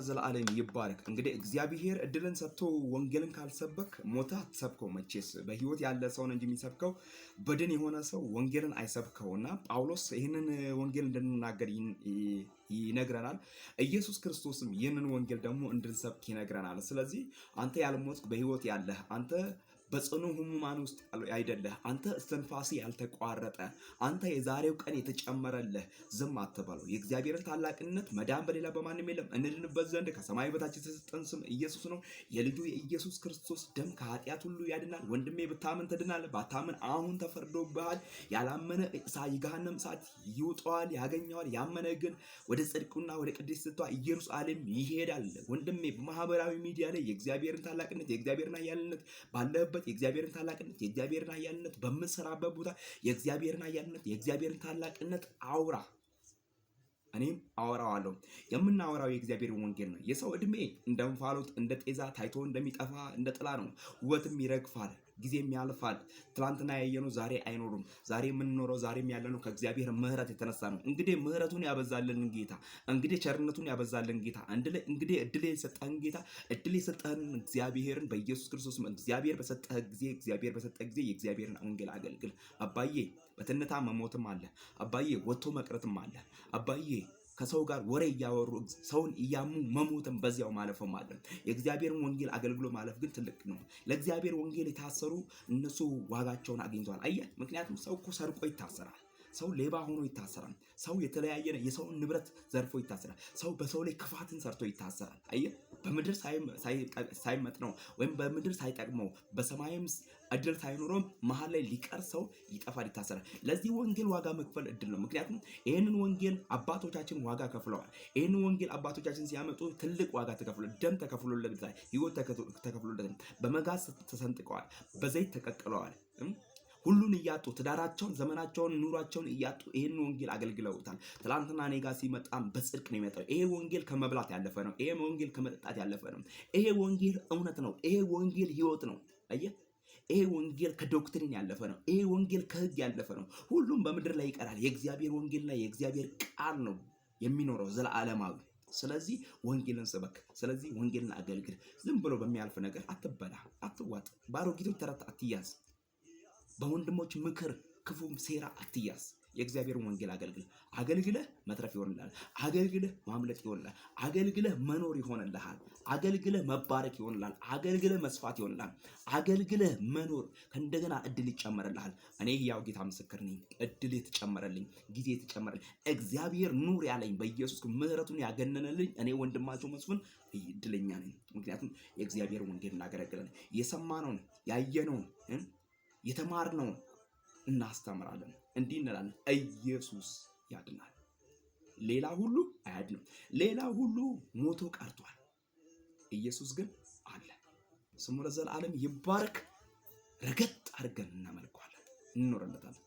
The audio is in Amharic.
ለዘላለም ይባረክ። እንግዲህ እግዚአብሔር እድልን ሰጥቶ ወንጌልን ካልሰበክ ሞታ አትሰብከው። መቼስ በህይወት ያለ ሰው ነው እንጂ የሚሰብከው በድን የሆነ ሰው ወንጌልን አይሰብከውና ጳውሎስ ይህንን ወንጌል እንድንናገር ይነግረናል። ኢየሱስ ክርስቶስም ይህንን ወንጌል ደግሞ እንድንሰብክ ይነግረናል። ስለዚህ አንተ ያልሞትክ በህይወት ያለህ አንተ በጽኑ ህሙማን ውስጥ አይደለህ አንተ እስትንፋስ ያልተቋረጠ አንተ የዛሬው ቀን የተጨመረልህ ዝም አትበለው። የእግዚአብሔርን ታላቅነት መዳን በሌላ በማንም የለም እንድንበት ዘንድ ከሰማይ በታች የተሰጠን ስም ኢየሱስ ነው። የልጁ የኢየሱስ ክርስቶስ ደም ከኃጢአት ሁሉ ያድናል። ወንድሜ ብታምን ትድናለህ፣ ባታምን አሁን ተፈርዶብሃል። ያላመነ የገሃነም እሳት ይውጠዋል ያገኘዋል። ያመነ ግን ወደ ጽድቁና ወደ ቅድስቷ ኢየሩሳሌም ይሄዳል። ወንድሜ በማህበራዊ ሚዲያ ላይ የእግዚአብሔርን ታላቅነት የእግዚአብሔርን ኃያልነት ባለበት የእግዚአብሔርን ታላቅነት የእግዚአብሔርን ኃያልነት በምንሰራበት ቦታ የእግዚአብሔርን ኃያልነት የእግዚአብሔርን ታላቅነት አውራ። እኔም አወራዋለሁ። የምናወራው የእግዚአብሔር ወንጌል ነው። የሰው እድሜ እንደ እንፋሎት እንደ ጤዛ ታይቶ እንደሚጠፋ እንደ ጥላ ነው። ውበትም ይረግፋል፣ ጊዜም ያልፋል። ትላንትና ያየነው ዛሬ አይኖሩም። ዛሬ የምንኖረው ዛሬም ያለነው ከእግዚአብሔር ምሕረት የተነሳ ነው። እንግዲህ ምሕረቱን ያበዛልን ጌታ፣ እንግዲህ ቸርነቱን ያበዛልን ጌታ፣ እንግዲህ እድል የሰጠህን ጌታ፣ እድል የሰጠህን እግዚአብሔርን በኢየሱስ ክርስቶስ እግዚአብሔር በሰጠህ ጊዜ የእግዚአብሔርን ወንጌል አገልግል። አባዬ በትንታ መሞትም አለ። አባዬ ወጥቶ መቅረትም አለ። አባዬ ከሰው ጋር ወሬ እያወሩ ሰውን እያሙ መሞትም በዚያው ማለፍም አለ። የእግዚአብሔርን ወንጌል አገልግሎ ማለፍ ግን ትልቅ ነው። ለእግዚአብሔር ወንጌል የታሰሩ እነሱ ዋጋቸውን አግኝተዋል። አየህ፣ ምክንያቱም ሰው እኮ ሰርቆ ይታሰራል። ሰው ሌባ ሆኖ ይታሰራል። ሰው የተለያየ የሰውን ንብረት ዘርፎ ይታሰራል። ሰው በሰው ላይ ክፋትን ሰርቶ ይታሰራል። አየህ፣ በምድር ሳይመጥነው ወይም በምድር ሳይጠቅመው በሰማይም እድል ሳይኖረው መሀል ላይ ሊቀር ሰው ይጠፋል፣ ይታሰራል። ለዚህ ወንጌል ዋጋ መክፈል እድል ነው። ምክንያቱም ይህንን ወንጌል አባቶቻችን ዋጋ ከፍለዋል። ይህንን ወንጌል አባቶቻችን ሲያመጡ ትልቅ ዋጋ ተከፍሎ ደም ተከፍሎለታል፣ ህይወት ተከፍሎለታል። በመጋዝ ተሰንጥቀዋል፣ በዘይት ተቀቅለዋል። ሁሉን እያጡ ትዳራቸውን፣ ዘመናቸውን፣ ኑሯቸውን እያጡ ይሄን ወንጌል አገልግለውታል። ትላንትና እኔ ጋር ሲመጣም በጽድቅ ነው የመጣው። ይሄ ወንጌል ከመብላት ያለፈ ነው። ይሄ ወንጌል ከመጠጣት ያለፈ ነው። ይሄ ወንጌል እውነት ነው። ይሄ ወንጌል ህይወት ነው። አየህ፣ ይሄ ወንጌል ከዶክትሪን ያለፈ ነው። ይሄ ወንጌል ከህግ ያለፈ ነው። ሁሉም በምድር ላይ ይቀራል። የእግዚአብሔር ወንጌል ላይ የእግዚአብሔር ቃል ነው የሚኖረው ዘላለማዊ። ስለዚህ ወንጌልን ስበክ። ስለዚህ ወንጌልን አገልግል። ዝም ብሎ በሚያልፍ ነገር አትበላ፣ አትዋጥ። በአሮጊቶች ተረት አትያዝ። በወንድሞች ምክር ክፉ ሴራ አትያዝ። የእግዚአብሔርን ወንጌል አገልግል። አገልግለህ መትረፍ ይሆንልሃል። አገልግለህ ማምለጥ ይሆንልሃል። አገልግለህ መኖር ይሆንልሃል። አገልግለህ መባረክ ይሆንልሃል። አገልግለህ መስፋት ይሆንልሃል። አገልግለህ መኖር ከእንደገና እድል ይጨመርልሃል። እኔ ያው ጌታ ምስክር ነኝ። እድል የተጨመረልኝ፣ ጊዜ የተጨመረልኝ፣ እግዚአብሔር ኑር ያለኝ፣ በኢየሱስ ምሕረቱን ያገነነልኝ እኔ ወንድማቸው መስፍን እድለኛ ነኝ። ምክንያቱም የእግዚአብሔር ወንጌል እናገለግላለን። የሰማነውን ያየነውን የተማርነውን እናስተምራለን። እንዲህ እንላለን፣ ኢየሱስ ያድናል፣ ሌላ ሁሉ አያድንም። ሌላ ሁሉ ሞቶ ቀርቷል፣ ኢየሱስ ግን አለ። ስሙ ለዘላለም ይባረክ። ረገጥ አድርገን እናመልከዋለን፣ እንኖርለታለን።